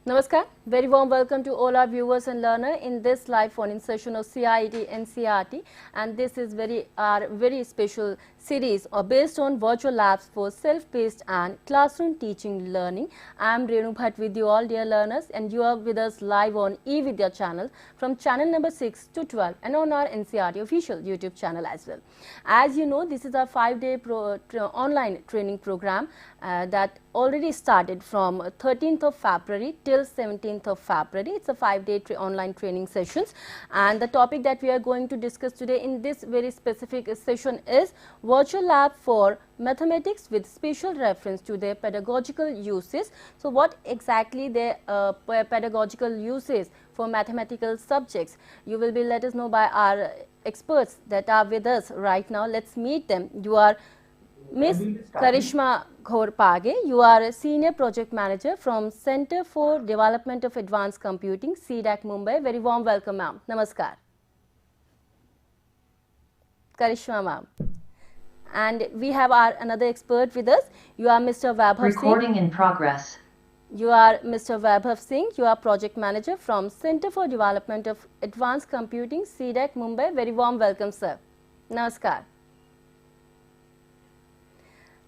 Namaskar, very warm welcome to all our viewers and learners in this live phone-in session of CIET NCERT, and this is our very special series based on virtual labs for self-paced and classroom teaching learning. I am Renu Bhatt with you all dear learners, and you are with us live on eVidya channel from channel number 6 to 12 and on our NCERT official YouTube channel as well. As you know, this is our 5-day online training program that already started from 13th of February till 17th of February. It's a 5-day online training sessions, and the topic that we are going to discuss today in this very specific session is virtual lab for mathematics with special reference to their pedagogical uses. So, what exactly their pedagogical uses for mathematical subjects? You will be let us know by our experts that are with us right now. Let's meet them. You are Miss Karishma Ghorpage, you are a Senior Project Manager from Center for Development of Advanced Computing, CDAC Mumbai. Very warm welcome, ma'am. Namaskar. Karishma, ma'am. And we have our another expert with us. You are Mr. Vaibhav Singh. Recording in progress. You are Mr. Vaibhav Singh. You are Project Manager from Center for Development of Advanced Computing, CDAC Mumbai. Very warm welcome, sir. Namaskar.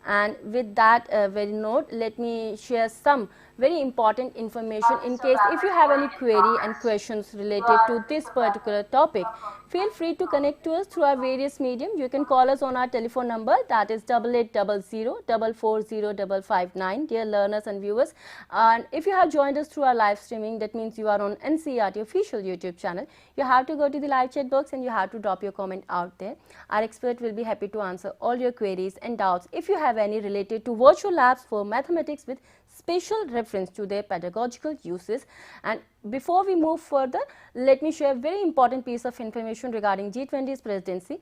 And with that very note, let me share some very important information in case if you have any query and questions related to this particular topic. Feel free to connect to us through our various medium. You can call us on our telephone number, that is 8800440559, dear learners and viewers. And if you have joined us through our live streaming, that means you are on NCERT official YouTube channel. You have to go to the live chat box and you have to drop your comment out there. Our expert will be happy to answer all your queries and doubts if you have any related to virtual labs for mathematics with special reference to their pedagogical uses. And before we move further, let me share a very important piece of information regarding G20's presidency.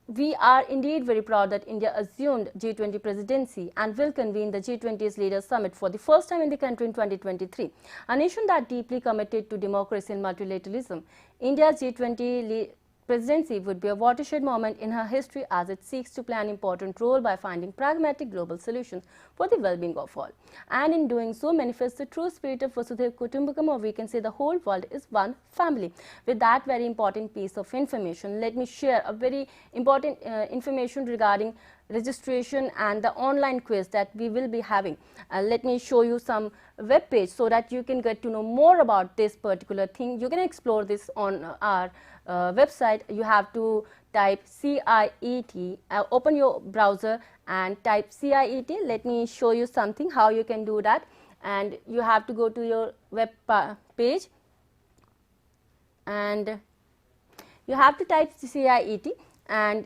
We are indeed very proud that India assumed G20 presidency and will convene the G20's Leaders Summit for the first time in the country in 2023. A nation that deeply committed to democracy and multilateralism, India's G20 presidency would be a watershed moment in her history as it seeks to play an important role by finding pragmatic global solutions for the well-being of all. And in doing so, manifests the true spirit of Vasudhaiva Kutumbakam, or we can say the whole world is one family. With that very important piece of information, let me share a very important information regarding registration and the online quiz that we will be having. Let me show you some web page so that you can get to know more about this particular thing. You can explore this on our website. You have to type CIET, open your browser and type CIET. Let me show you something how you can do that, and you have to go to your web page and you have to type CIET, and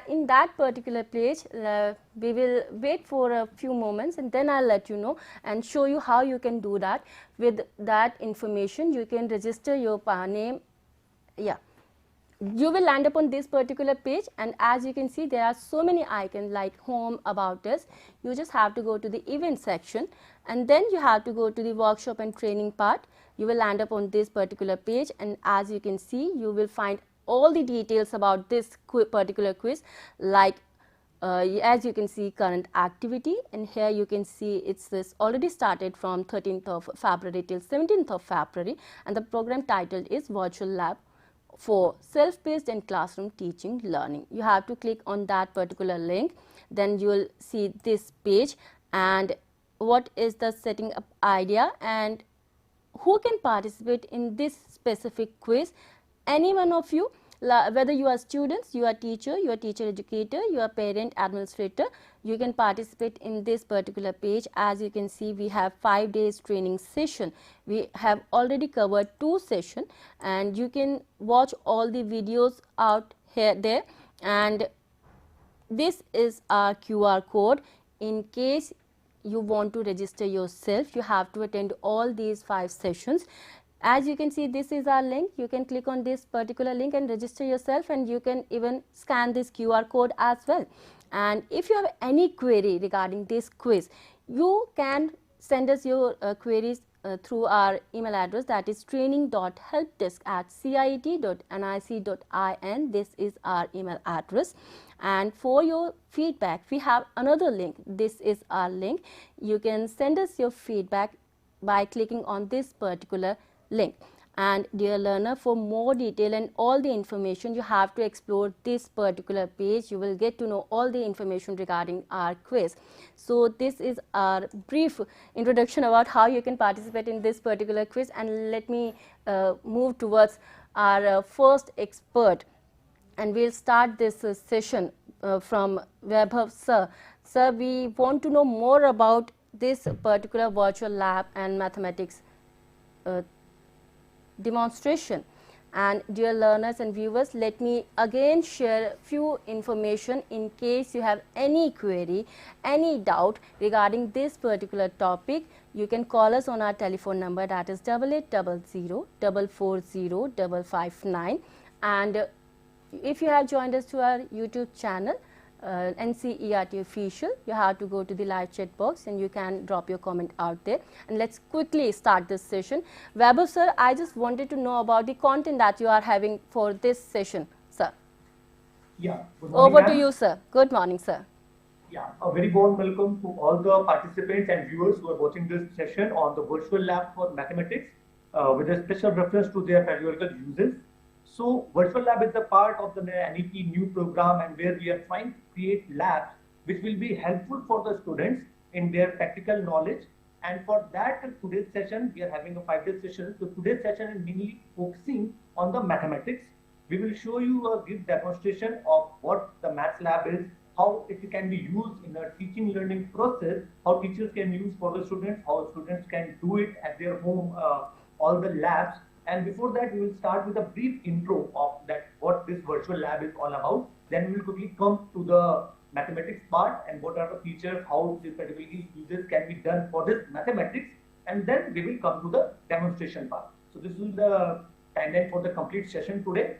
in that particular page we will wait for a few moments and then I'll let you know and show you how you can do that. With that information you can register your name. Yeah, you will land up on this particular page, and as you can see there are so many icons like home, about us. You just have to go to the event section and then you have to go to the workshop and training part. You will land up on this particular page, and as you can see you will find all the details about this particular quiz, like as you can see current activity, and here you can see it's this already started from 13th of February till 17th of February, and the program title is Virtual Lab for Self-Paced and Classroom Teaching Learning. You have to click on that particular link, then you will see this page and what is the setting up idea and who can participate in this specific quiz. Any one of you, whether you are students, you are teacher, you are teacher educator, you are parent administrator, you can participate in this particular page. As you can see, we have 5 days training session. We have already covered 2 sessions, and you can watch all the videos out here there, and this is our QR code. In case you want to register yourself, you have to attend all these 5 sessions. As you can see, this is our link. You can click on this particular link and register yourself, and you can even scan this QR code as well. And if you have any query regarding this quiz, you can send us your queries through our email address, that is training.helpdesk@ciet.nic.in. This is our email address. And for your feedback, we have another link. This is our link. You can send us your feedback by clicking on this particular link. And dear learner, for more detail and all the information, you have to explore this particular page. You will get to know all the information regarding our quiz. So this is our brief introduction about how you can participate in this particular quiz, and let me move towards our first expert, and we'll start this session from Vaibhav sir. Sir, we want to know more about this particular virtual lab and mathematics demonstration. And dear learners and viewers, let me again share few information in case you have any query, any doubt regarding this particular topic. You can call us on our telephone number, that is 8800 440 559. And if you have joined us to our YouTube channel, NCERT official, you have to go to the live chat box and you can drop your comment out there. And let's quickly start this session. Vaibhav sir, I just wanted to know about the content that you are having for this session, sir. Yeah. Good morning, over to you, sir. Good morning, sir. Yeah, a very warm welcome to all the participants and viewers who are watching this session on the virtual lab for mathematics with a special reference to their pedagogical uses. So virtual lab is a part of the NEP new program, and where we are trying to create labs which will be helpful for the students in their practical knowledge. And for that, today's session, we are having a 5-day session. So today's session is mainly focusing on the mathematics. We will show you a brief demonstration of what the maths lab is, how it can be used in a teaching learning process, how teachers can use for the students, how students can do it at their home, all the labs. And before that, we will start with a brief intro of that, what this virtual lab is all about. Then we will quickly come to the mathematics part and what are the features, how this particular uses can be done for this mathematics. And then we will come to the demonstration part. So this is the timeline for the complete session today.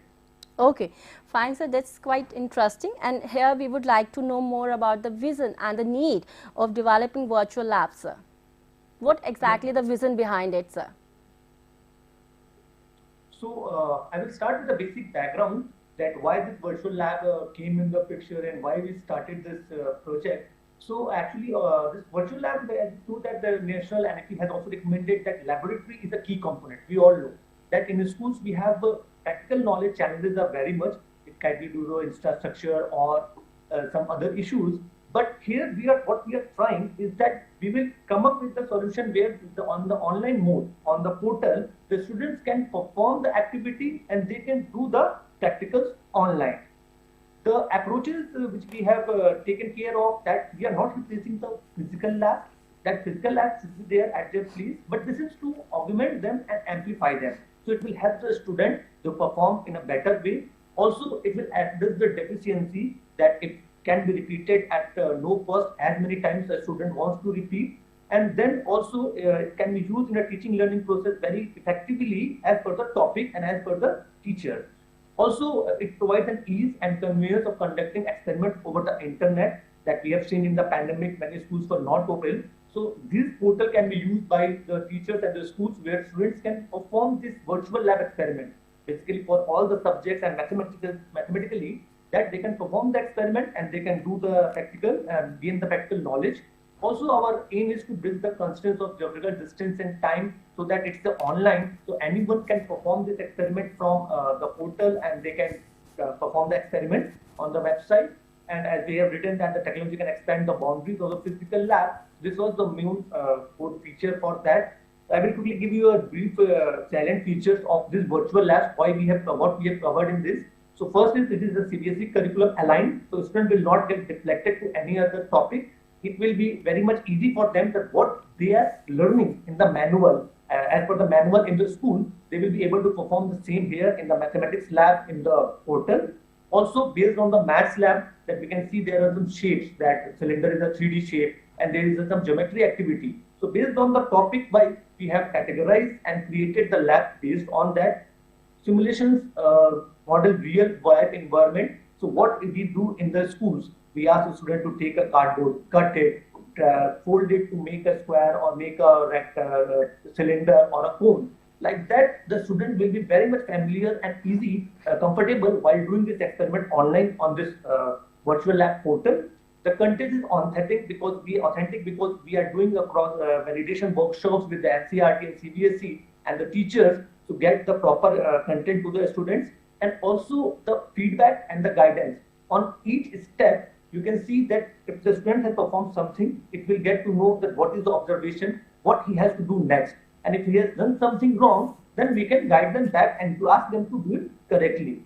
Okay, fine sir, that's quite interesting. And here we would like to know more about the vision and the need of developing virtual labs, sir. What exactly the vision behind it, sir? So I will start with the basic background that why this virtual lab came in the picture and why we started this project. So actually this virtual lab, through that the national NEP has also recommended that laboratory is a key component. We all know that in the schools we have practical knowledge challenges are very much. It can be due to infrastructure or some other issues. But here what we are trying is that we will come up with the solution where on the online mode, on the portal, the students can perform the activity and they can do the practicals online. The approaches which we have taken care of, that we are not replacing the physical lab. That physical lab should be there at their place, but this is to augment them and amplify them. So it will help the student to perform in a better way. Also, it will address the deficiency that it can be repeated at no cost as many times a student wants to repeat. And then also it can be used in a teaching learning process very effectively as per the topic and as per the teacher. Also, it provides an ease and convenience of conducting experiments over the internet that we have seen in the pandemic. Many schools were not open. So this portal can be used by the teachers and the schools where students can perform this virtual lab experiment. Basically for all the subjects and mathematically, that they can perform the experiment and they can do the practical and gain the practical knowledge. Also, our aim is to bridge the constraints of geographical distance and time so that it's the online, so anyone can perform this experiment from the portal and they can perform the experiment on the website. And as we have written that the technology can expand the boundaries of the physical lab, this was the main core feature for that. I will quickly give you a brief salient features of this virtual lab, what we have covered in this. So first is, it is the CBSE curriculum aligned, so student will not get deflected to any other topic. It will be very much easy for them that what they are learning in the manual, as per the manual in the school, they will be able to perform the same here in the mathematics lab in the portal. Also based on the maths lab, that we can see there are some shapes, that cylinder is a 3D shape and there is some geometry activity. So based on the topic wise, we have categorized and created the lab based on that. Simulations model real world environment. So what we do in the schools, we ask the student to take a cardboard, cut it, fold it to make a square or make a cylinder or a cone. Like that, the student will be very much familiar and easy, comfortable while doing this experiment online on this virtual lab portal. The content is authentic because we are doing across validation workshops with the NCERT and CBSE and the teachers to get the proper content to the students, and also the feedback and the guidance on each step. You can see that if the student has performed something, it will get to know that what is the observation, what he has to do next, and if he has done something wrong, then we can guide them back and to ask them to do it correctly.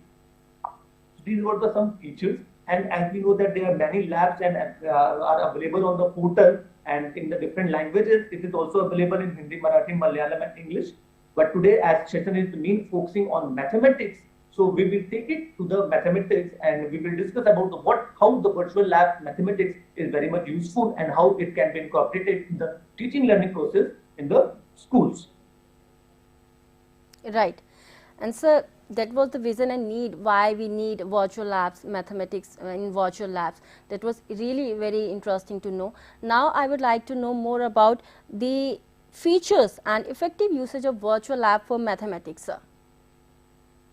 These were the some features, and as we know that there are many labs and are available on the portal and in the different languages. It is also available in Hindi, Marathi, Malayalam and English. But today, as session is main focusing on mathematics, so we will take it to the mathematics and we will discuss about how the virtual lab mathematics is very much useful and how it can be incorporated in the teaching learning process in the schools. Right. And so that was the vision and need why we need virtual labs, mathematics in virtual labs. That was really very interesting to know. Now I would like to know more about the features and effective usage of virtual lab for mathematics, sir.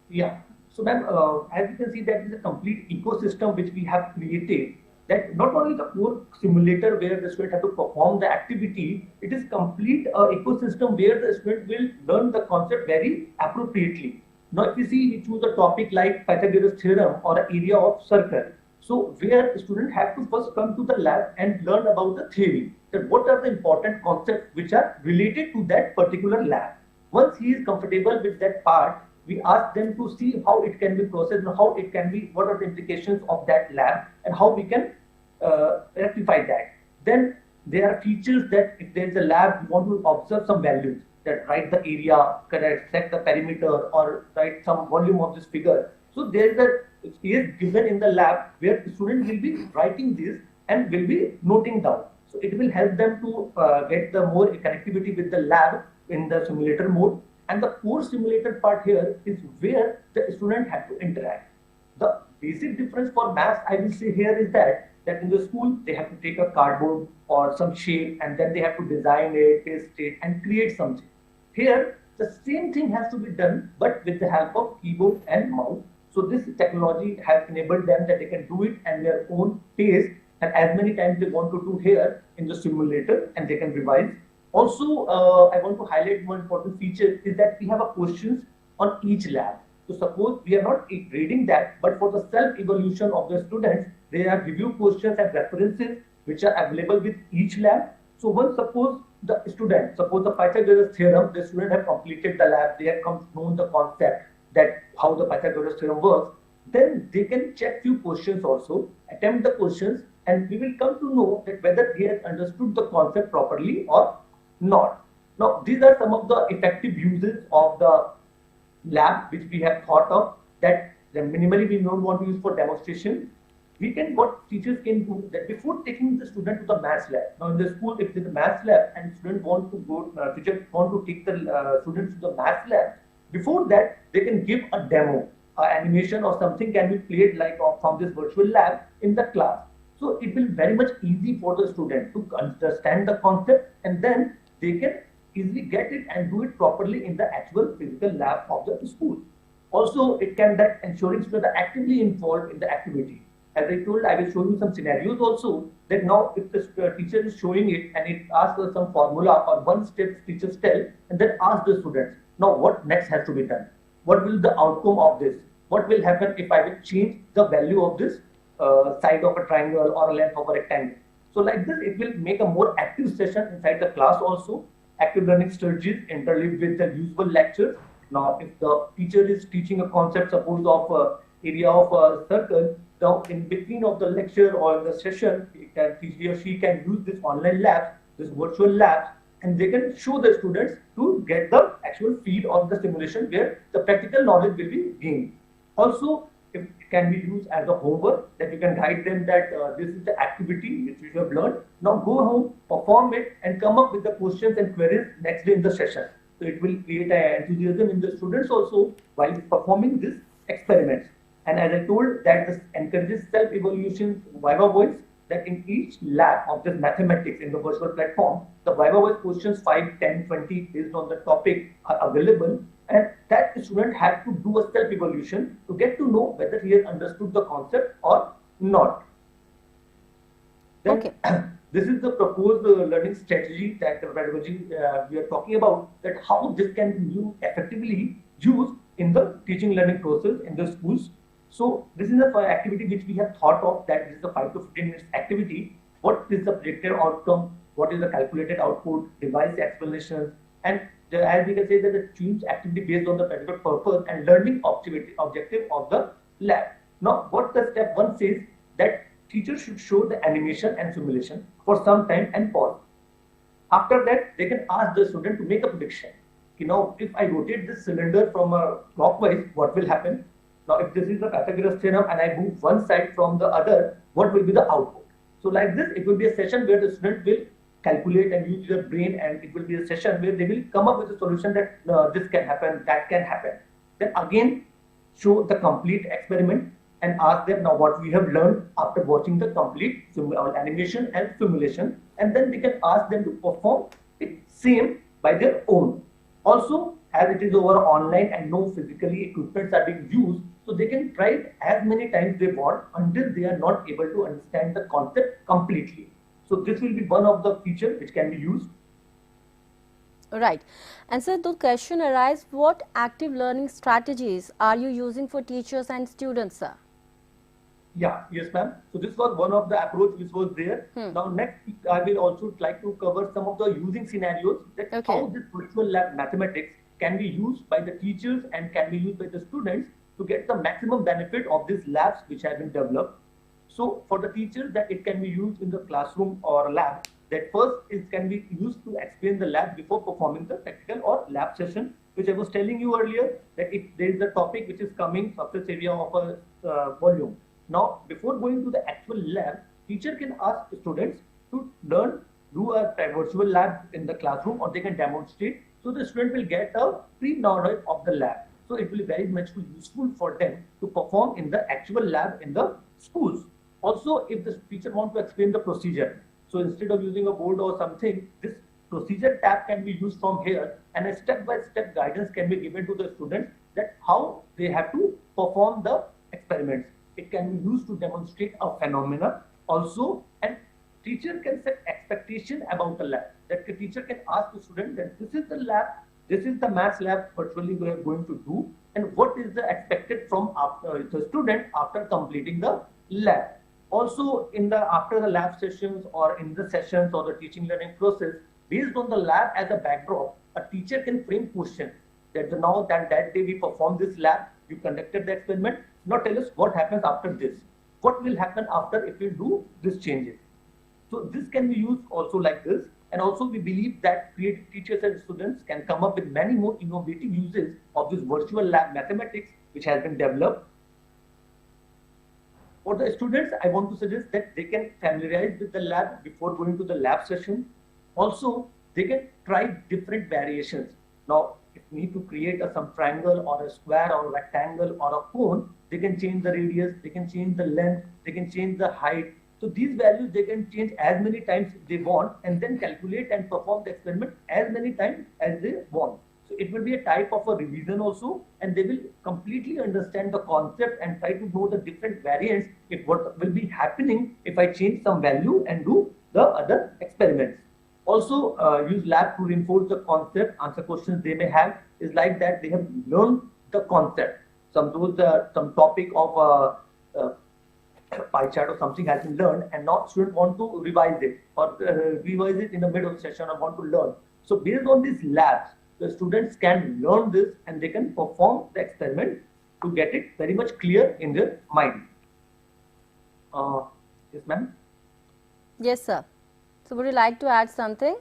Yeah. So ma'am, as you can see, that is a complete ecosystem which we have created. That not only the core simulator where the student have to perform the activity, it is complete ecosystem where the student will learn the concept very appropriately. Now, if you see, we choose a topic like Pythagoras theorem or an area of circle. So, where the student have to first come to the lab and learn about the theory, that what are the important concepts which are related to that particular lab. Once he is comfortable with that part, we ask them to see how it can be processed and how it can be, what are the implications of that lab and how we can rectify that. Then there are features that if there is a lab, we want to observe some values, that write the area, correct, set the perimeter, or write some volume of this figure. So there is a space given in the lab where the student will be writing this and will be noting down. So it will help them to get the more connectivity with the lab in the simulator mode. And the core simulator part here is where the student has to interact. The basic difference for maths, I will say here, is that in the school they have to take a cardboard or some shape and then they have to design it, paste it and create something. Here the same thing has to be done but with the help of keyboard and mouse. So this technology has enabled them that they can do it at their own pace and as many times they want to do here in the simulator, and they can revise. Also, I want to highlight one important feature is that we have a questions on each lab. So suppose we are not grading that, but for the self-evaluation of the students, there are review questions and references which are available with each lab. So once suppose the Pythagoras theorem, the student have completed the lab, they have known the concept that how the Pythagoras theorem works, then they can check few questions also, attempt the questions, and we will come to know that whether he has understood the concept properly or not. Now, these are some of the effective uses of the lab which we have thought of, that minimally we don't want to use for demonstration. What teachers can do that before taking the student to the maths lab. Now in the school, if there's a maths lab and student want to go, teacher want to take the students to the maths lab, before that they can give a demo, animation or something can be played like from this virtual lab in the class. So it will very much easy for the student to understand the concept, and then they can easily get it and do it properly in the actual physical lab of the school. Also, it can that ensuring students are actively involved in the activity. As I told, I will show you some scenarios also, that now if the teacher is showing it and it asks us some formula or one step teachers tell, and then ask the students, now what next has to be done? What will the outcome of this? What will happen if I will change the value of this side of a triangle or a length of a rectangle? So like this, it will make a more active session inside the class also. Active learning strategies interleaved with the usual lectures. Now, if the teacher is teaching a concept, suppose of area of a circle, now in between of the lecture or the session, he or she can use this online labs, this virtual labs, and they can show the students to get the actual feel of the simulation where the practical knowledge will be gained. Also, it can be used as a homework, that you can guide them that this is the activity which you have learned. Now go home, perform it, and come up with the questions and queries next day in the session. So it will create an enthusiasm in the students also while performing this experiments. And as I told, that this encourages self-evaluation, Viva voice, that in each lab of this mathematics in the virtual platform, the Viva voice questions 5, 10, 20 based on the topic are available, and that student has to do a self-evaluation to get to know whether he has understood the concept or not. Then Okay. this is the proposed learning strategy that the pedagogy we are talking about, that how this can be effectively used in the teaching learning process in the schools. So this is a activity which we have thought of, that this is a 5 to 15 minutes activity. What is the predicted outcome? What is the calculated output? Device explanations, and as we can say that the choose activity based on the pedagogical purpose and learning objective of the lab. Now, what the step 1 says, that teacher should show the animation and simulation for some time and pause. After that, they can ask the student to make a prediction. You know, if I rotate this cylinder from a clockwise, what will happen? Now, if this is the Pythagoras theorem and I move one side from the other, what will be the output? So like this, it will be a session where the student will calculate and use their brain, and it will be a session where they will come up with a solution that this can happen, that can happen. Then again, show the complete experiment and ask them now what we have learned after watching the complete animation and simulation, and then we can ask them to perform it same by their own. Also, as it is over online and no physically equipments are being used, so they can try it as many times they want until they are not able to understand the concept completely. So this will be one of the features which can be used. Right. And so the question arises, what active learning strategies are you using for teachers and students, sir? Yeah, yes, ma'am. So this was one of the approach which was there. Now next, I will also like to cover some of the using scenarios, that how this virtual lab mathematics can be used by the teachers and can be used by the students to get the maximum benefit of these labs which have been developed. So for the teachers, that it can be used in the classroom or lab, that first it can be used to explain the lab before performing the practical or lab session, which I was telling you earlier, that if there is a topic which is coming, surface area of a volume. Now, before going to the actual lab, teacher can ask students to learn, do a virtual lab in the classroom, or they can demonstrate. So the student will get a pre-knowledge of the lab. So it will be very much useful for them to perform in the actual lab in the schools. Also, if the teacher wants to explain the procedure, so instead of using a board or something, this procedure tab can be used from here, and a step-by-step guidance can be given to the students that how they have to perform the experiments. It can be used to demonstrate a phenomena also, and teacher can set expectation about the lab. That the teacher can ask the student that this is the lab, this is the maths lab virtually we are going to do, and what is the expected from the student after completing the lab. Also, in the after the lab sessions or in the sessions or the teaching learning process, based on the lab as a backdrop, a teacher can frame questions that now that day we performed this lab, you conducted the experiment. Now tell us what happens after this. What will happen after if you do this changes? So this can be used also like this. And also we believe that creative teachers and students can come up with many more innovative uses of this virtual lab mathematics which has been developed. For the students, I want to suggest that they can familiarize with the lab before going to the lab session. Also, they can try different variations. Now, if you need to create some triangle or a square or a rectangle or a cone, they can change the radius, they can change the length, they can change the height. So these values they can change as many times they want, and then calculate and perform the experiment as many times as they want. So it will be a type of a revision also, and they will completely understand the concept and try to know the different variants if what will be happening if I change some value and do the other experiments. Also use lab to reinforce the concept, answer questions they may have. Is like that they have learned the concept. Some topic of pie chart or something has been learned, and now students want to revise it or revise it in the middle of the session or want to learn. So based on these labs, the students can learn this and they can perform the experiment to get it very much clear in their mind. Yes, ma'am? Yes, sir. So would you like to add something?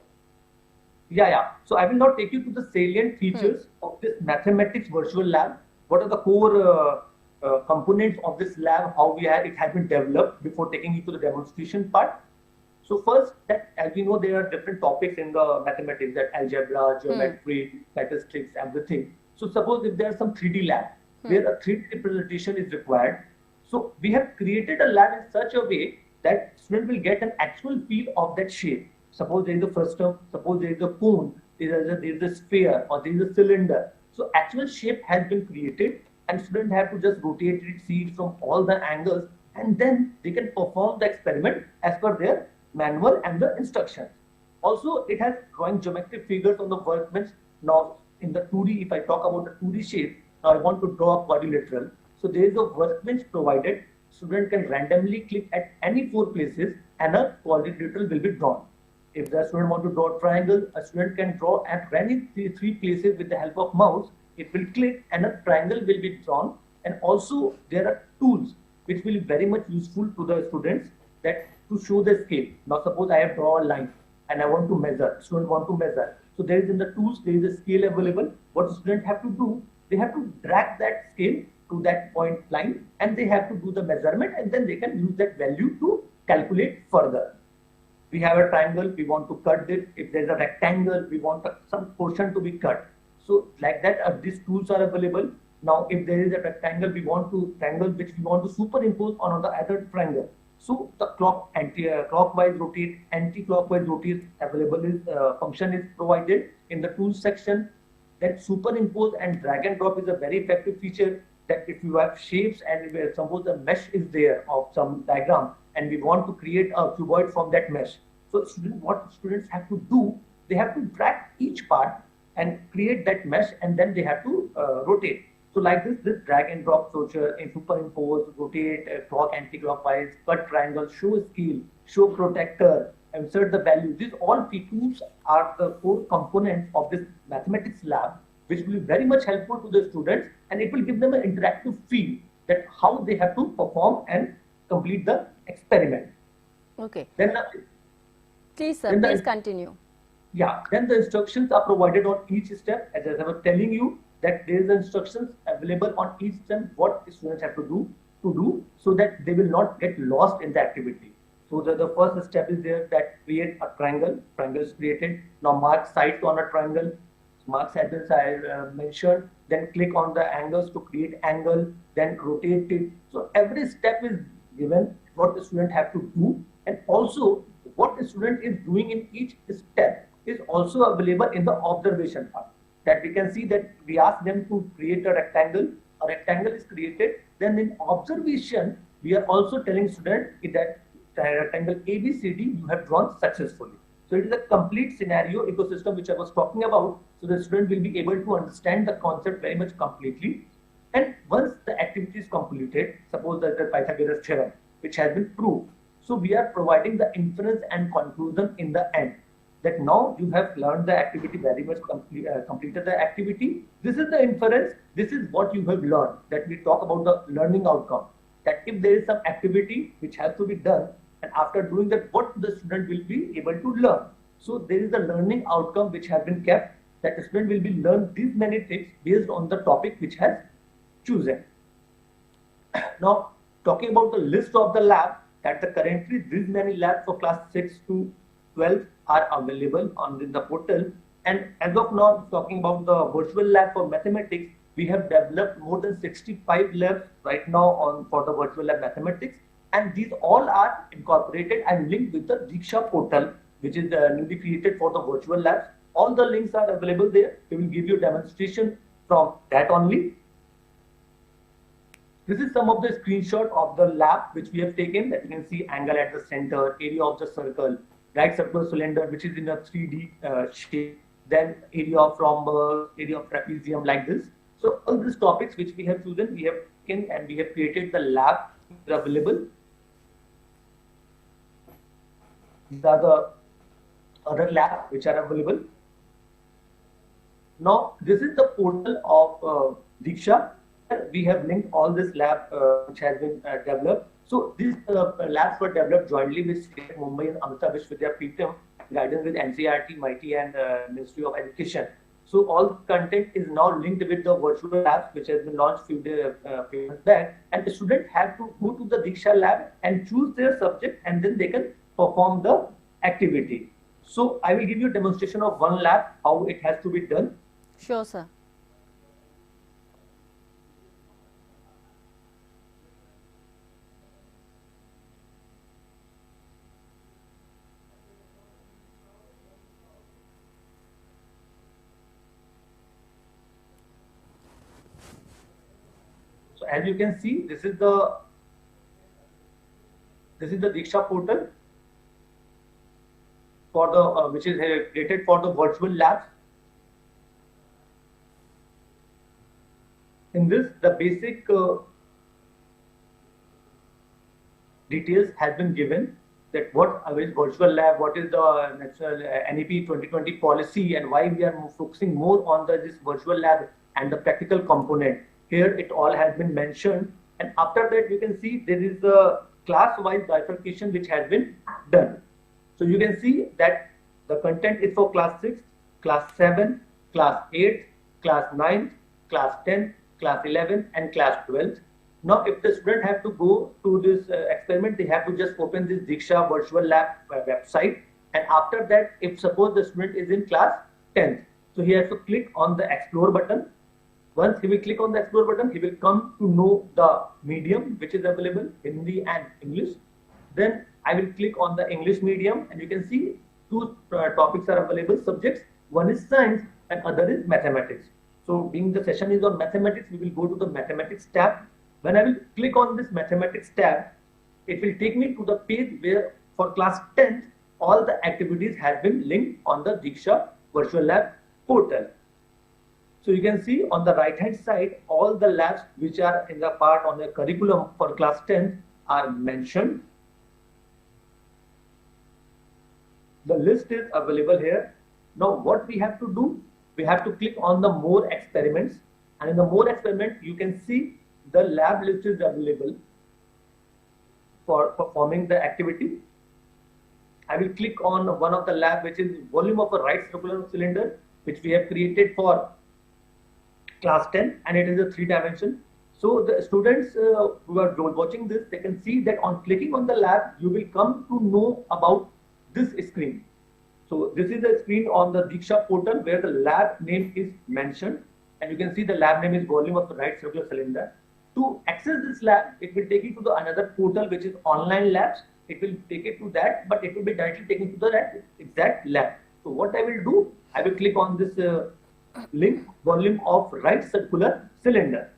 Yeah. So I will now take you to the salient features of this mathematics virtual lab. What are the core components of this lab, how it has been developed before taking you to the demonstration part. So first, that as we know, there are different topics in the mathematics, that algebra, geometry, statistics, everything. So suppose if there are some 3D lab where a 3D representation is required. So we have created a lab in such a way that student will get an actual feel of that shape. Suppose there is a frustum, suppose there is a cone, there is a sphere, or there is a cylinder. So actual shape has been created, and students have to just rotate it, see it from all the angles, and then they can perform the experiment as per their manual and the instructions. Also, it has drawing geometric figures on the workbench. Now, in the 2D, if I talk about the 2D shape, now I want to draw a quadrilateral. So there is a workbench provided. Student can randomly click at any 4 places and a quadrilateral will be drawn. If the student want to draw a triangle, a student can draw at any 3 places with the help of mouse. It will click and a triangle will be drawn. And also there are tools which will be very much useful to the students that to show the scale. Now suppose I have drawn a line and I want to measure, student want to measure. So there is in the tools, there is a scale available. What the student have to do, they have to drag that scale to that point line and they have to do the measurement and then they can use that value to calculate further. We have a triangle, we want to cut it. If there is a rectangle, we want some portion to be cut. So like that, these tools are available. Now, if there is a rectangle, we want to triangle which we want to superimpose on the other triangle. So the clockwise rotate, anti-clockwise rotate available is function is provided in the tools section. That superimpose and drag and drop is a very effective feature. That if you have shapes and if suppose a mesh is there of some diagram and we want to create a cuboid from that mesh. So what students have to do, they have to drag each part and create that mesh and then they have to rotate. So like this drag and drop feature in superimpose, rotate, clock anti-clockwise, cut triangle, show scale, show protector, insert the value. These all tools are the 4 components of this mathematics lab, which will be very much helpful to the students and it will give them an interactive feel that how they have to perform and complete the experiment. Okay. Then please sir, please continue. Yeah, then the instructions are provided on each step. As I was telling you that there is instructions available on each step what students have to do so that they will not get lost in the activity. So the first step is there that create a triangle. Triangle is created. Now mark sides on a triangle. Mark sides as I mentioned. Then click on the angles to create angle. Then rotate it. So every step is given what the student have to do and also what the student is doing in each step is also available in the observation part. That we can see that we ask them to create a rectangle is created, then in observation, we are also telling student that rectangle ABCD you have drawn successfully. So it is a complete scenario ecosystem which I was talking about, so the student will be able to understand the concept very much completely. And once the activity is completed, suppose that the Pythagoras theorem, which has been proved, so we are providing the inference and conclusion in the end. That now you have learned the activity very much completed the activity. This is the inference. This is what you have learned. That we talk about the learning outcome. That if there is some activity which has to be done, and after doing that, what the student will be able to learn. So there is a learning outcome which has been kept. That the student will be learn these many things based on the topic which has chosen. Now talking about the list of the lab. That the currently these many labs for class 6 to 12 are available on the portal, and as of now talking about the virtual lab for mathematics, we have developed more than 65 labs right now for the virtual lab mathematics, and these all are incorporated and linked with the Diksha portal, which is newly created for the virtual labs. All the links are available there. We will give you a demonstration from that only. This is some of the screenshot of the lab which we have taken. That you can see angle at the center, area of the circle, right circular cylinder which is in a 3D shape, then area of rhombus, area of trapezium, like this. So all these topics which we have chosen, we have taken and we have created the lab available. These are the other labs which are available. Now this is the portal of Diksha. We have linked all this lab which has been developed. So these labs were developed jointly with State Mumbai and Amrita Vishwavidyapeetham, guidance with NCERT, MIT and Ministry of Education. So all content is now linked with the virtual labs which has been launched few months back, and the students have to go to the Diksha lab and choose their subject and then they can perform the activity. So I will give you a demonstration of one lab, how it has to be done. Sure, sir. So as you can see, this is the Diksha portal. for the which is created for the virtual labs. In this, the basic details has been given, that what is virtual lab, what is the national NEP 2020 policy, and why we are focusing more on this virtual lab and the practical component. Here it all has been mentioned, and after that you can see there is a class-wise bifurcation which has been done. So you can see that the content is for class 6, class 7, class 8, class 9, class 10, class 11 and class 12. Now, if the student have to go to this experiment, they have to just open this Diksha virtual lab website, and after that, if suppose the student is in class 10th, so he has to click on the explore button. Once he will click on the explore button, he will come to know the medium which is available, Hindi and English. Then I will click on the English medium, and you can see two topics are available, subjects. One is science and other is mathematics. So being the session is on mathematics, we will go to the mathematics tab. When I will click on this mathematics tab, it will take me to the page where for class 10th, all the activities have been linked on the Diksha virtual lab portal. So you can see on the right hand side, all the labs which are in the part on the curriculum for class 10th are mentioned. The list is available here. Now what we have to do, we have to click on the more experiments, and in the more experiment you can see the lab list is available for performing the activity. I will click on one of the lab which is volume of a right circular cylinder, which we have created for class 10, and it is a 3-dimension. So the students who are watching this, they can see that on clicking on the lab, you will come to know about this screen. So this is the screen on the Diksha portal where the lab name is mentioned, and you can see the lab name is volume of the right circular cylinder. To access this lab, it will take you to the another portal which is online labs. It will take it to that, but it will be directly taken to the exact lab. So what I will do, I will click on this link, volume of right circular cylinder.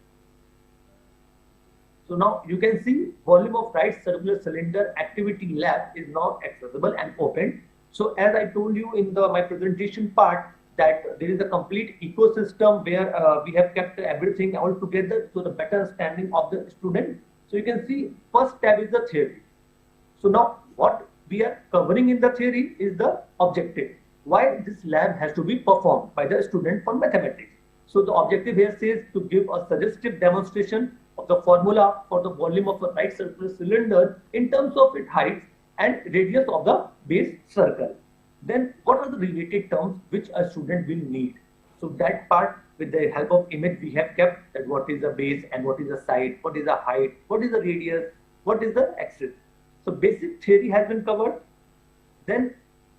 So now you can see volume of right circular cylinder activity lab is now accessible and open. So as I told you in my presentation part, that there is a complete ecosystem where we have kept everything all together so the better understanding of the student. So you can see first tab is the theory. So now what we are covering in the theory is the objective. Why this lab has to be performed by the student for mathematics. So the objective here says to give a suggestive demonstration of the formula for the volume of a right circular cylinder in terms of its height and radius of the base circle. Then what are the related terms which a student will need? So that part, with the help of image, we have kept that what is the base and what is the side, what is the height, what is the radius, what is the axis. So basic theory has been covered. Then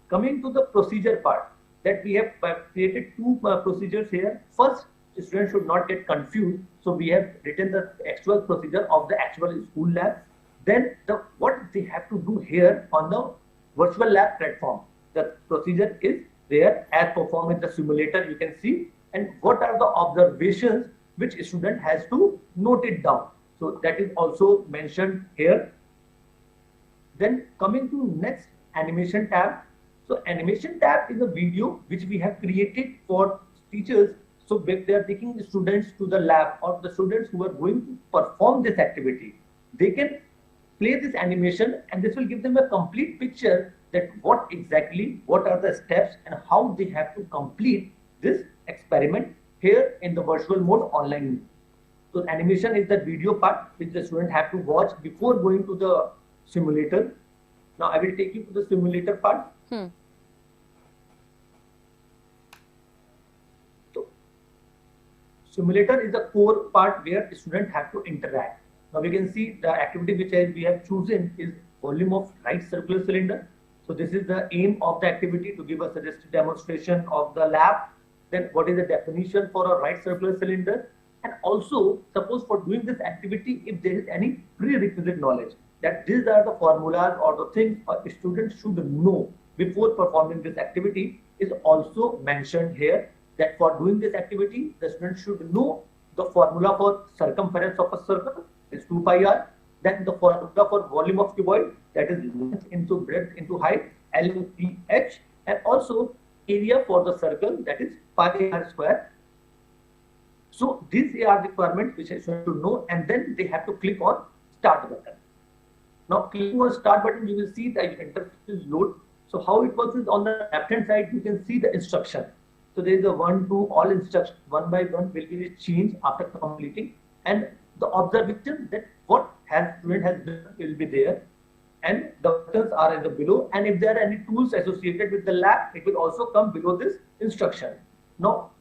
coming to the procedure part, that we have created two procedures here. First, the student should not get confused. So we have written the actual procedure of the actual school lab. Then what they have to do here on the virtual lab platform. The procedure is there as performed in the simulator, you can see, and what are the observations which a student has to note it down. So that is also mentioned here. Then coming to next, animation tab. So animation tab is a video which we have created for teachers. So if they are taking the students to the lab or the students who are going to perform this activity, they can play this animation and this will give them a complete picture that what are the steps and how they have to complete this experiment here in the virtual mode online. So animation is the video part which the student have to watch before going to the simulator. Now I will take you to the simulator part. So simulator is the core part where the student have to interact. Now we can see the activity which we have chosen is volume of right circular cylinder. So this is the aim of the activity, to give a suggested demonstration of the lab. Then what is the definition for a right circular cylinder? And also, suppose for doing this activity, if there is any prerequisite knowledge, that these are the formulas or the things a student should know before performing this activity, is also mentioned here. That for doing this activity, the student should know the formula for circumference of a circle is 2 pi r. Then the formula for volume of cuboid, that is length into breadth into height, LTH. and also area for the circle, that is pi r square. So these are the requirements which I should to know, and then they have to click on start button. Now clicking on start button, you will see the interface is load. So how it works is on the left hand side, you can see the instruction. So there is a 1, 2, all instructions one by one will be changed after completing, and the observation that what student has done will be there, and the buttons are in the below, and if there are any tools associated with the lab, it will also come below this instruction. Now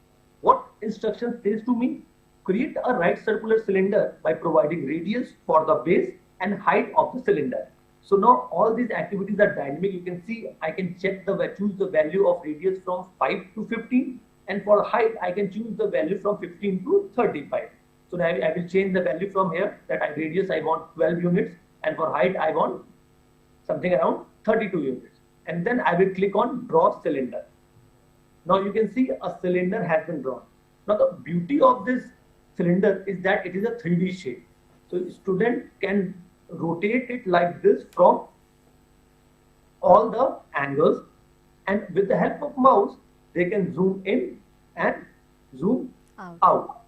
what instruction says to me? Create a right circular cylinder by providing radius for the base and height of the cylinder. So now all these activities are dynamic. You can see I can check choose the value of radius from 5 to 15, and for height I can choose the value from 15 to 35. So now I will change the value from here, that radius I want 12 units, and for height I want something around 32 units. And then I will click on draw cylinder. Now you can see a cylinder has been drawn. Now the beauty of this cylinder is that it is a 3D shape. So student can rotate it like this from all the angles, and with the help of mouse they can zoom in and zoom out.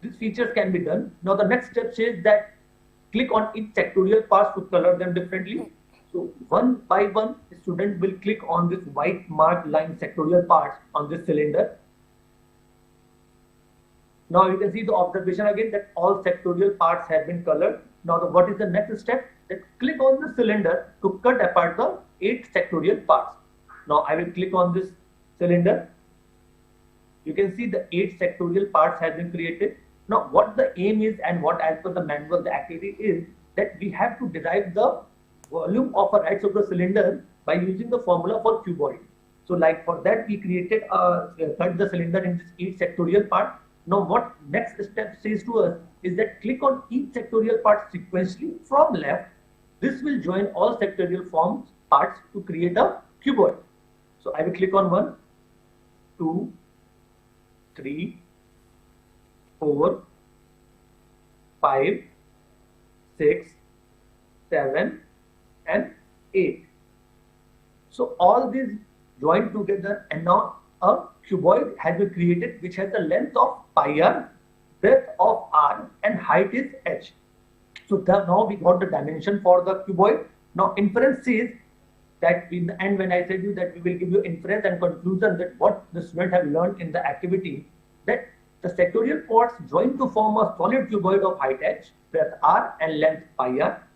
These features can be done. Now the next step says that click on each sectorial parts to color them differently. So one by one, the student will click on this white marked line sectorial parts on this cylinder. Now you can see the observation again that all sectorial parts have been colored. Now what is the next step? That click on the cylinder to cut apart the 8 sectorial parts. Now I will click on this cylinder. You can see the 8 sectorial parts have been created. Now what the aim is, and what as per the manual the activity is, that we have to derive the volume of a right circular cylinder by using the formula for cuboid. So like for that we created cut the cylinder in this 8 sectorial part. Now what next step says to us is that click on each sectorial part sequentially from left. This will join all sectorial parts to create a cuboid. So I will click on 1, 2, 3, 4, 5, 6, 7, and 8. So all these joined together, and now a cuboid has been created which has a length of pi r, breadth of r, and height is h. So now we got the dimension for the cuboid. Now inference says that in the end, when I said you that we will give you inference and conclusion that what the student have learned in the activity, that the sectorial parts join to form a solid cuboid of height h, breadth r, and length pi r.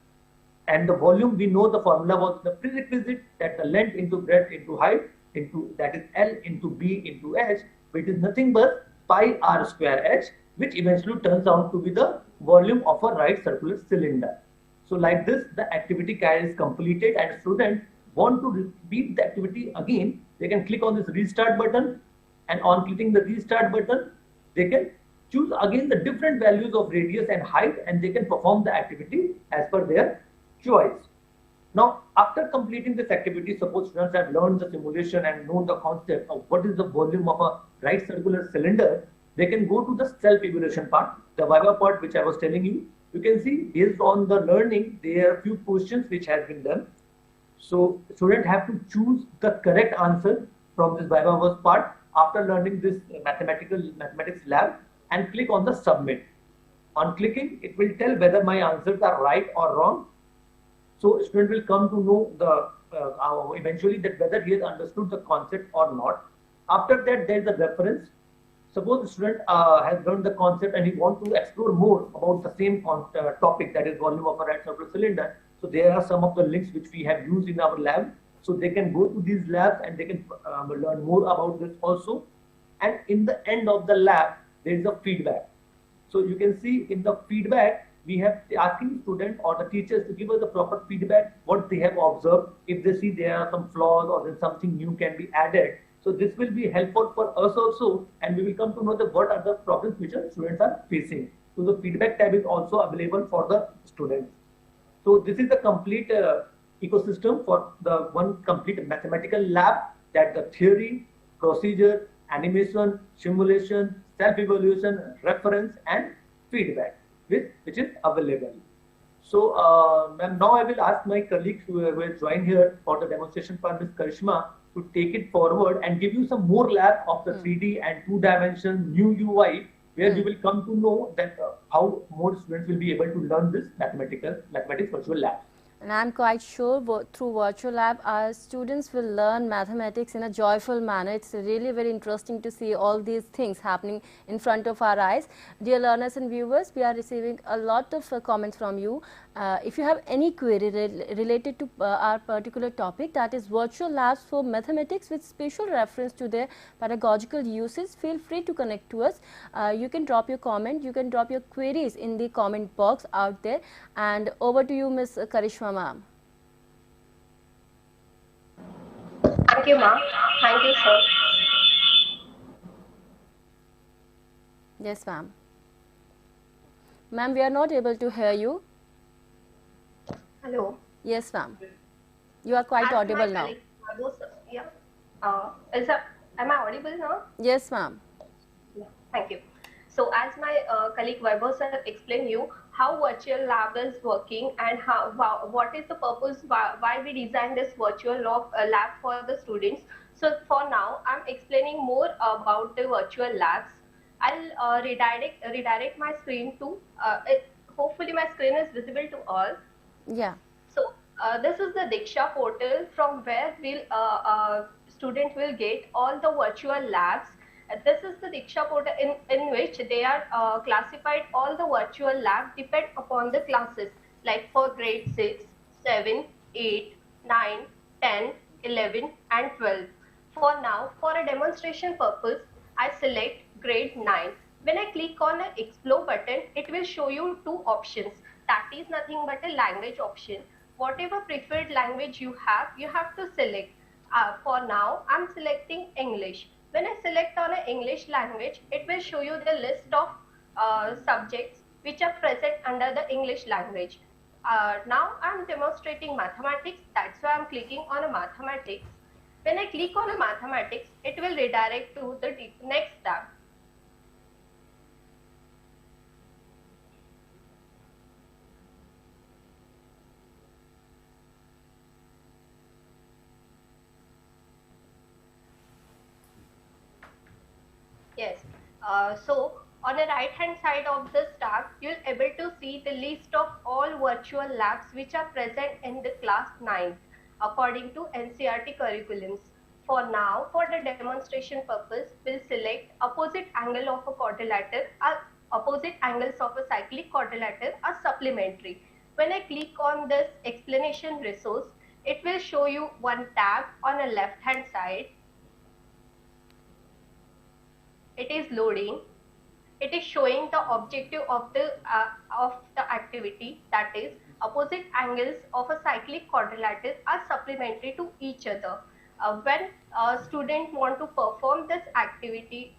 And the volume, we know the formula was the prerequisite, that the length into breadth into height into, that is L into B into H, which is nothing but pi r square H, which eventually turns out to be the volume of a right circular cylinder. So like this, the activity is completed, and students want to repeat the activity again, they can click on this restart button, and on clicking the restart button, they can choose again the different values of radius and height, and they can perform the activity as per their choice. Now, after completing this activity, suppose students have learned the simulation and known the concept of what is the volume of a right circular cylinder, they can go to the self-evaluation part, the Viva part which I was telling you. You can see based on the learning, there are a few questions which has been done. So students have to choose the correct answer from this Viva part after learning this mathematics lab, and click on the submit. On clicking, it will tell whether my answers are right or wrong. So student will come to know the eventually that whether he has understood the concept or not. After that, there is a reference. Suppose the student has learned the concept and he wants to explore more about the same topic, that is volume of a right circular cylinder. So there are some of the links which we have used in our lab. So they can go to these labs and they can learn more about this also. And in the end of the lab, there is a feedback. So you can see in the feedback, we have asking student or the teachers to give us the proper feedback, what they have observed. If they see there are some flaws or then something new can be added. So this will be helpful for us also, and we will come to know that what are the problems which our students are facing. So the feedback tab is also available for the students. So this is the complete ecosystem for the one complete mathematical lab, that the theory, procedure, animation, simulation, self-evaluation, reference, and feedback, which is available. So now I will ask my colleagues who will join here for the demonstration part, Ms. Karishma, to take it forward and give you some more lab of the 3D and 2-dimension new UI, where we will come to know that how more students will be able to learn this mathematics virtual lab. And I'm quite sure through Virtual Lab, our students will learn mathematics in a joyful manner. It's really very interesting to see all these things happening in front of our eyes. Dear learners and viewers, we are receiving a lot of comments from you. If you have any query related to our particular topic, that is virtual labs for mathematics with special reference to their pedagogical uses, feel free to connect to us. You can drop your comment, you can drop your queries in the comment box out there. And over to you, Ms. Karishma ma'am. Thank you, ma'am. Thank you, sir. Yes, ma'am. Ma'am, we are not able to hear you. Hello. Yes, ma'am. You are quite audible now. Yeah. Am I audible now? Yes, ma'am. Yeah. Thank you. So, as my colleague Vaibhav sir explained you how virtual lab is working and what is the purpose why we designed this virtual lab for the students. So, for now, I'm explaining more about the virtual labs. I'll redirect my screen to. Hopefully, my screen is visible to all. Yeah. So this is the Diksha portal from where student will get all the virtual labs. This is the Diksha portal in which they are classified all the virtual labs depend upon the classes, like for grade 6, 7, 8, 9, 10, 11 and 12. For now, for a demonstration purpose, I select grade 9. When I click on the explore button, it will show you two options. That is nothing but a language option. Whatever preferred language you have to select. For now, I'm selecting English. When I select on an English language, it will show you the list of subjects which are present under the English language. Now I'm demonstrating mathematics. That's why I'm clicking on a mathematics. When I click on a mathematics, it will redirect to the next tab. Yes. So on the right hand side of this tab, you'll able to see the list of all virtual labs which are present in the class 9 according to NCERT curriculums. For now, for the demonstration purpose, we'll select opposite angle of a quadrilateral, opposite angles of a cyclic quadrilateral are supplementary. When I click on this explanation resource, it will show you one tab on the left hand side. It is loading. It is showing the objective of the activity, that is opposite angles of a cyclic quadrilateral are supplementary to each other. When a student want to perform this activity,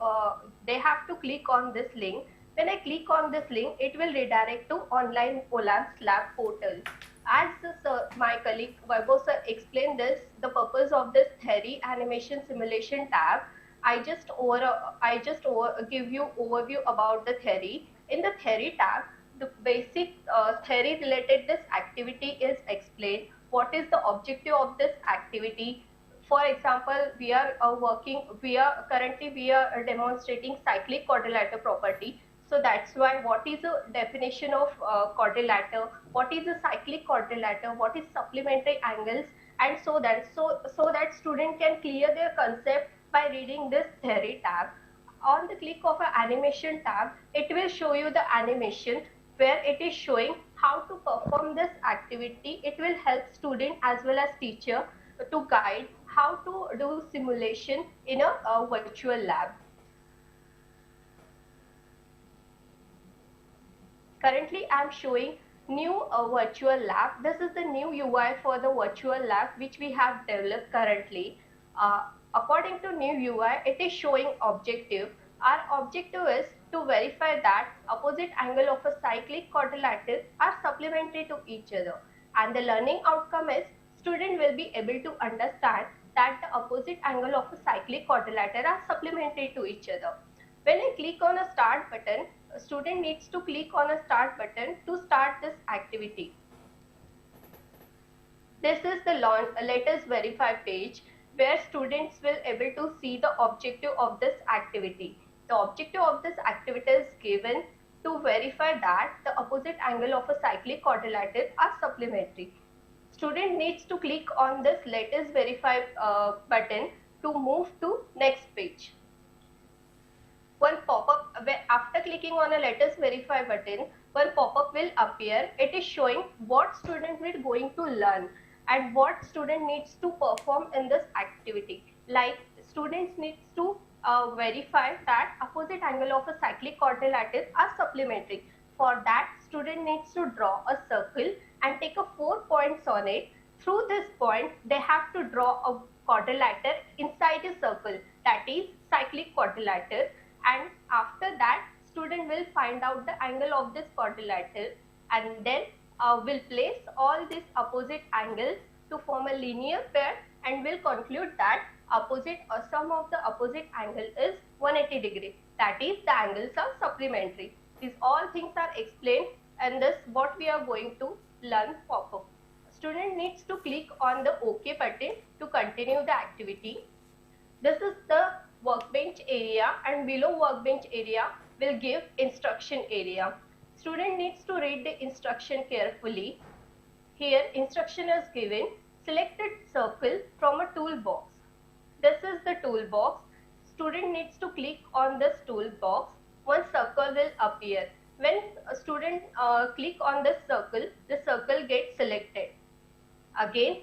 they have to click on this link. When I click on this link, it will redirect to online OLABS lab portal. As my colleague Vaibhav sir explained this, the purpose of this theory animation simulation tab, I just give you overview about the theory. In the theory tab, the basic theory related this activity is explained. What is the objective of this activity? For example, we are currently demonstrating cyclic quadrilateral property. So that's why what is the definition of quadrilateral? What is a cyclic quadrilateral? What is supplementary angles? And so that student can clear their concept by reading this theory tab. On the click of an animation tab, it will show you the animation where it is showing how to perform this activity. It will help student as well as teacher to guide how to do simulation in a virtual lab. Currently, I am showing new virtual lab. This is the new UI for the virtual lab which we have developed currently. According to new UI, it is showing objective. Our objective is to verify that opposite angle of a cyclic quadrilateral are supplementary to each other. And the learning outcome is student will be able to understand that the opposite angle of a cyclic quadrilateral are supplementary to each other. When I click on a start button, a student needs to click on a start button to start this activity. This is the let us verify page. where students will able to see the objective of this activity. The objective of this activity is given to verify that the opposite angle of a cyclic quadrilateral are supplementary. Student needs to click on this let us verify button to move to next page. One pop-up, after clicking on a let us verify button, one pop-up will appear. It is showing what student will going to learn and what student needs to perform in this activity. Like students needs to verify that opposite angle of a cyclic quadrilateral are supplementary. For that, student needs to draw a circle and take a 4 points on it. Through this point, they have to draw a quadrilateral inside a circle, that is cyclic quadrilateral. And after that, student will find out the angle of this quadrilateral and then will place all these opposite angles to form a linear pair and will conclude that opposite or sum of the opposite angle is 180 degree. That is, the angles are supplementary. These all things are explained and this what we are going to learn pop-up. Student needs to click on the OK button to continue the activity. This is the workbench area and below workbench area will give instruction area. Student needs to read the instruction carefully. Here instruction is given, selected circle from a toolbox. This is the toolbox. Student needs to click on this toolbox. One circle will appear. When a student click on this circle, the circle gets selected. Again,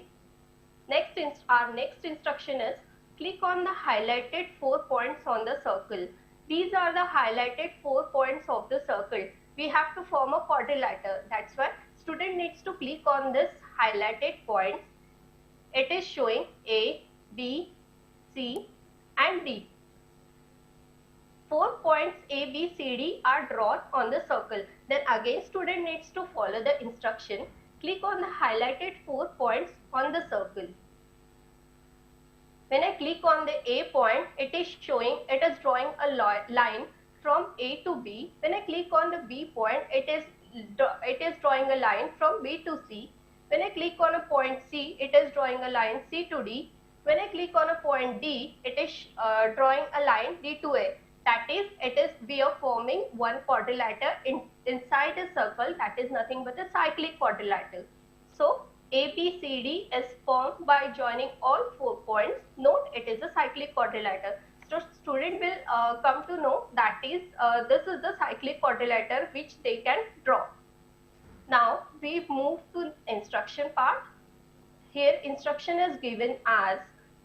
our next instruction is click on the highlighted 4 points on the circle. These are the highlighted 4 points of the circle. We have to form a quadrilateral. That's why student needs to click on this highlighted points. It is showing A, B, C and D. 4 points A, B, C, D are drawn on the circle. Then again student needs to follow the instruction. Click on the highlighted 4 points on the circle. When I click on the A point, it is drawing a line from A to B. When I click on the B point, it is drawing a line from B to C. When I click on a point C, it is drawing a line C to D. When I click on a point D, it is drawing a line D to A. That is, we are forming one quadrilateral inside a circle, that is nothing but a cyclic quadrilateral. So, ABCD is formed by joining all 4 points. Note, it is a cyclic quadrilateral. So, student will come to know that is, this is the cyclic quadrilateral which they can draw. Now, we move to instruction part. Here, instruction is given as,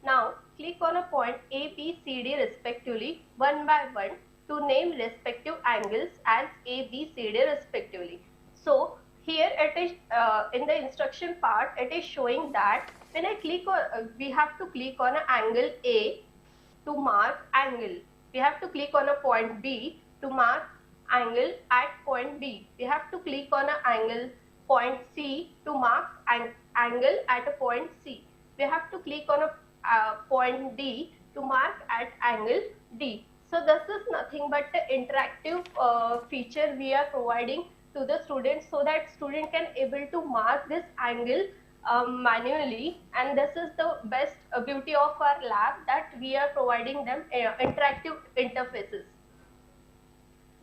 now click on a point A, B, C, D respectively, one by one, to name respective angles as A, B, C, D respectively. So, here it is in the instruction part, it is showing that when I click on, we have to click on an angle A to mark angle. We have to click on a point B to mark angle at point B. We have to click on an angle point C to mark an angle at a point C. We have to click on a point D to mark at angle D. So this is nothing but the interactive feature we are providing to the students so that student can able to mark this angle manually, and this is the best beauty of our lab, that we are providing them interactive interfaces.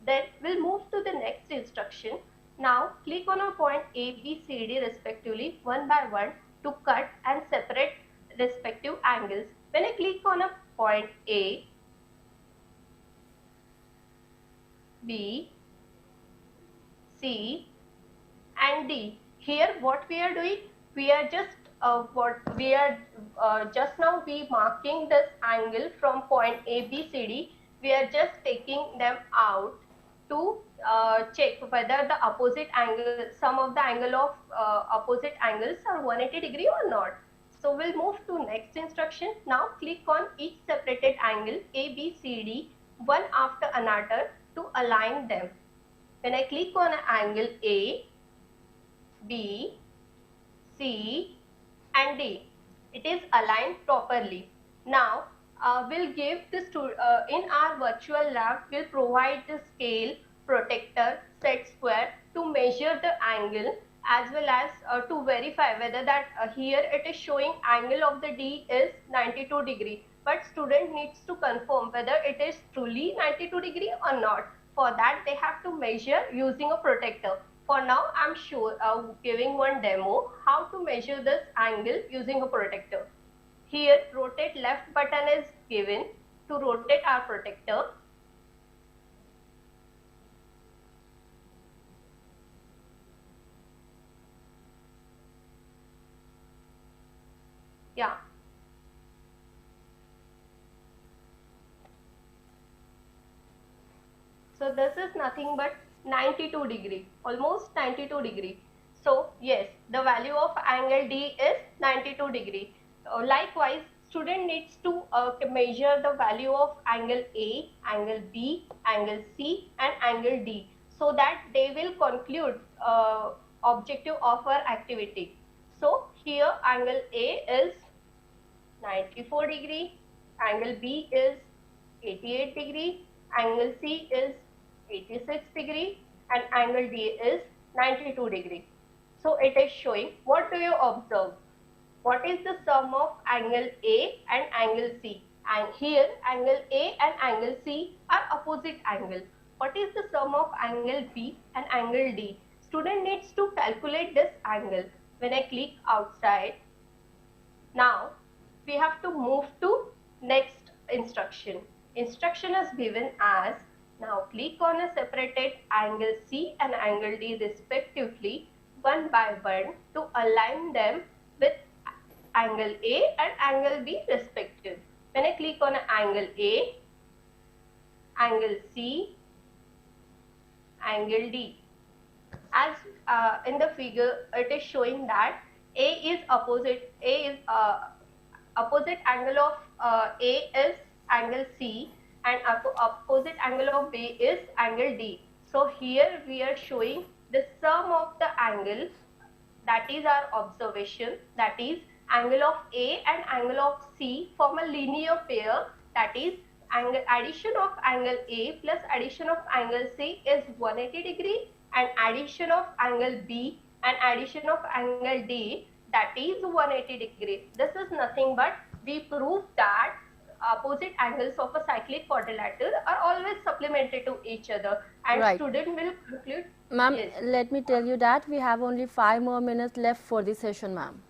Then we'll move to the next instruction. Now click on a point A, B, C, D respectively, one by one, to cut and separate respective angles. When I click on a point A, B, C and D, here what we are doing, we are just just now we marking this angle from point A, B, C, D. We are just taking them out to check whether the opposite angle, sum of the angle of opposite angles are 180 degree or not. So we'll move to next instruction. Now click on each separated angle A, B, C, D, one after another, to align them. When I click on an angle A, B, C and D, it is aligned properly. Now we'll give this to in our virtual lab, we'll provide the scale, protractor, set square to measure the angle as well as to verify whether that here it is showing angle of the D is 92 degree, but student needs to confirm whether it is truly 92 degree or not. For that they have to measure using a protector. For now I'm giving one demo how to measure this angle using a protector. Here rotate left button is given to rotate our protector. Yeah. So this is nothing but 92 degree, almost 92 degree. So yes, the value of angle D is 92 degree. Likewise, student needs to measure the value of angle A, angle B, angle C and angle D, so that they will conclude objective of our activity. So here angle A is 94 degree, angle B is 88 degree, angle C is 86 degree and angle D is 92 degree. So it is showing, what do you observe? What is the sum of angle A and angle C? And here angle A and angle C are opposite angle. What is the sum of angle B and angle D? Student needs to calculate this angle. When I click outside, now we have to move to next instruction. Instruction is given as, now click on a separated angle C and angle D respectively one by one to align them with angle A and angle B respective. When I click on angle A, angle C, angle D, as in the figure it is showing that A is opposite angle of A is angle C and opposite angle of B is angle D. So here we are showing the sum of the angle, that is our observation, that is angle of A and angle of C form a linear pair, that is addition of angle A plus addition of angle C is 180 degree and addition of angle B and addition of angle D, that is 180 degree. This is nothing but we prove that opposite angles of a cyclic quadrilateral are always supplementary to each other, and Right. student will conclude. Ma'am, Yes. let me tell you that we have only 5 more minutes left for the session, ma'am.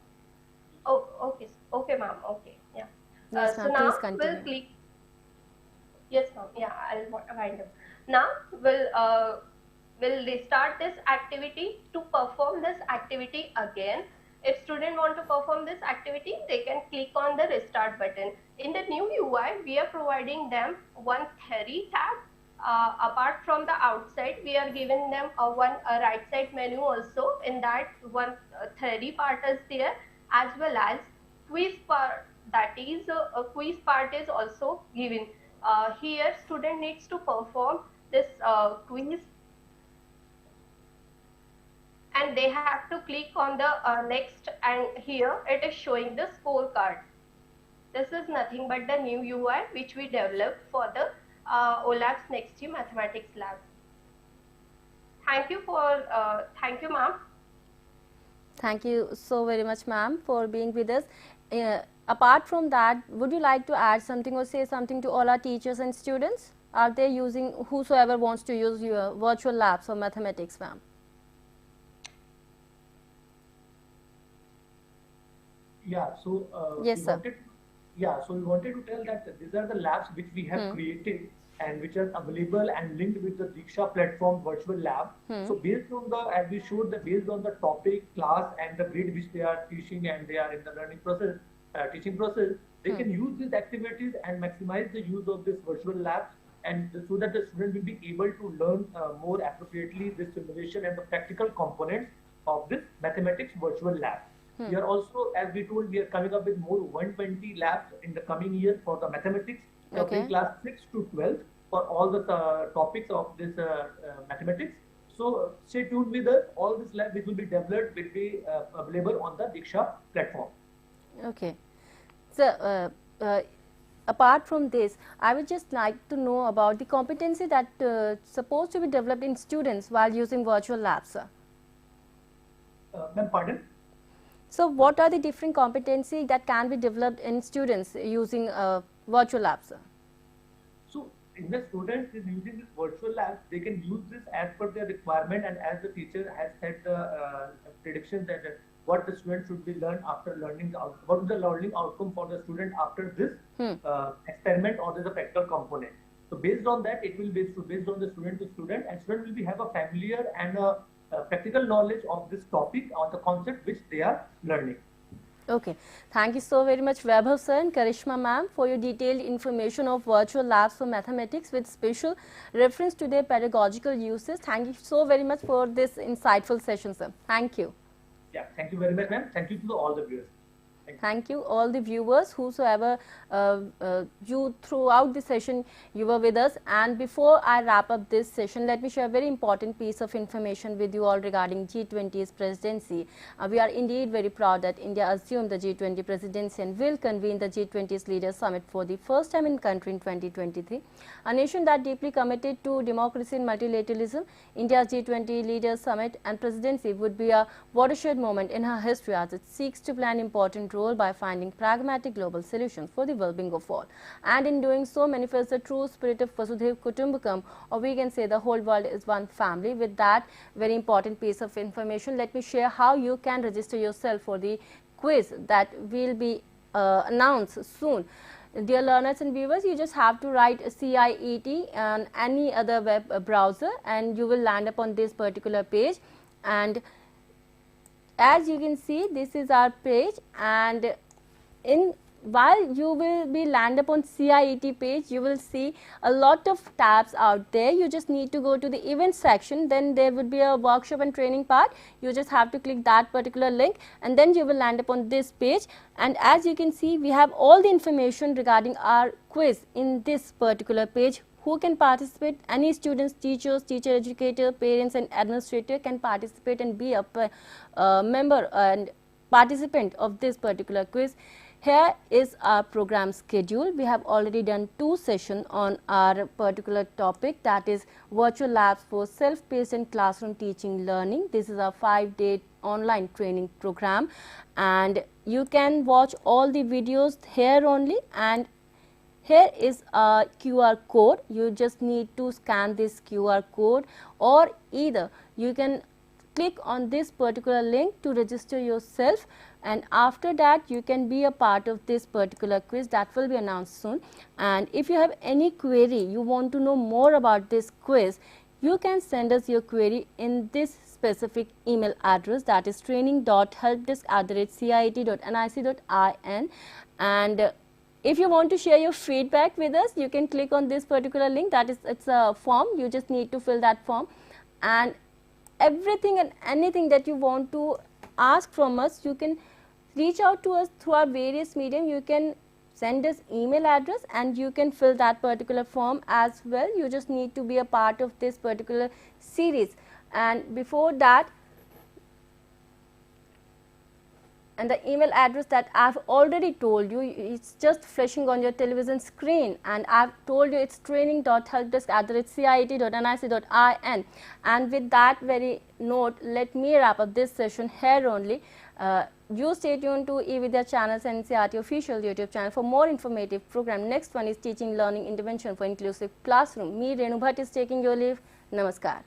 Oh, okay. Okay, ma'am. Okay. Yeah. Yes, So ma'am. now Please continue. we'll click. Yes, ma'am. Yeah, I'll wind up. Now we'll restart this activity. To perform this activity again, if student want to perform this activity, they can click on the restart button. In the new UI, we are providing them one theory tab. Apart from the outside, we are giving them one right side menu also. In that, one theory part is there, as well as quiz part. That is a quiz part is also given. Here, student needs to perform this quiz, and they have to click on the next, and here it is showing the scorecard. This is nothing but the new UI which we developed for the OLAB's Next Year Mathematics Lab. Thank you, ma'am. Thank you so very much, ma'am, for being with us. Apart from that, would you like to add something or say something to all our teachers and students? Are they using, whosoever wants to use your virtual labs for mathematics, ma'am? Yeah, so Yes, sir. we wanted to tell that these are the labs which we have created and which are available and linked with the Diksha platform virtual lab. So based on the, as we showed, based on the topic, class and the grade which they are teaching and they are in the learning process, teaching process, they can use these activities and maximize the use of this virtual labs, and so that the student will be able to learn more appropriately this simulation and the practical components of this mathematics virtual lab. We are also, as we told, we are coming up with more 120 labs in the coming year for the mathematics, covering class 6 to 12 for all the topics of this mathematics. So stay tuned with us. All this lab which will be developed will be available on the Diksha platform. Okay. So, apart from this, I would just like to know about the competency that supposed to be developed in students while using virtual labs, sir. Ma'am, pardon? So what are the different competencies that can be developed in students using virtual labs? So in the students is using this virtual labs, they can use this as per their requirement and as the teacher has set the predictions that what the student should be learned after learning, what is the learning outcome for the student after this experiment or there's a practical component. So based on that, it will be based on the student to student, and student will be have a familiar and a practical knowledge of this topic or the concept which they are learning. Okay, thank you so very much Vaibhav sir and Karishma ma'am for your detailed information of virtual labs for mathematics with special reference to their pedagogical uses. Thank you so very much for this insightful session, sir. Thank you. Yeah, thank you very much, ma'am. Thank you to all the viewers. Thank you all the viewers whosoever you throughout the session you were with us. And before I wrap up this session, let me share a very important piece of information with you all regarding G20's presidency. We are indeed very proud that India assumed the G20 presidency and will convene the G20's Leaders Summit for the first time in country in 2023. A nation that deeply committed to democracy and multilateralism, India's G20 Leaders Summit and presidency would be a watershed moment in her history as it seeks to play an important role by finding pragmatic global solutions for the well-being of all, and in doing so manifests the true spirit of Vasudhaiva Kutumbakam, or we can say the whole world is one family. With that very important piece of information, let me share how you can register yourself for the quiz that will be announced soon. Dear learners and viewers, you just have to write CIET on any other web browser and you will land up on this particular page. And as you can see, this is our page, and while you will be land up on CIET page, you will see a lot of tabs out there. You just need to go to the event section, then there would be a workshop and training part. You just have to click that particular link and then you will land up on this page. And as you can see, we have all the information regarding our quiz in this particular page. Who can participate? Any students, teachers, teacher educator, parents and administrator can participate and be a member and participant of this particular quiz. Here is our program schedule. We have already done 2 sessions on our particular topic, that is virtual labs for self-paced and classroom teaching learning. This is a 5-day online training program, and you can watch all the videos here only. And here is a QR code. You just need to scan this QR code, or either you can click on this particular link to register yourself, and after that you can be a part of this particular quiz that will be announced soon. And if you have any query, you want to know more about this quiz, you can send us your query in this specific email address, that is training.helpdesk@ciet.nic.in. and if you want to share your feedback with us, you can click on this particular link, that is, it's a form. You just need to fill that form, and everything and anything that you want to ask from us, you can reach out to us through our various medium. You can send us email address and you can fill that particular form as well. You just need to be a part of this particular series. And before that, and the email address that I've already told you, it's just flashing on your television screen, and I've told you it's training.helpdesk@ciet.nic.in. and with that very note, let me wrap up this session here only. You stay tuned to eVidya channel's NCERT official YouTube channel for more informative program. Next one is Teaching Learning Intervention for Inclusive Classroom. Me, Renu Bhatt, is taking your leave. Namaskar.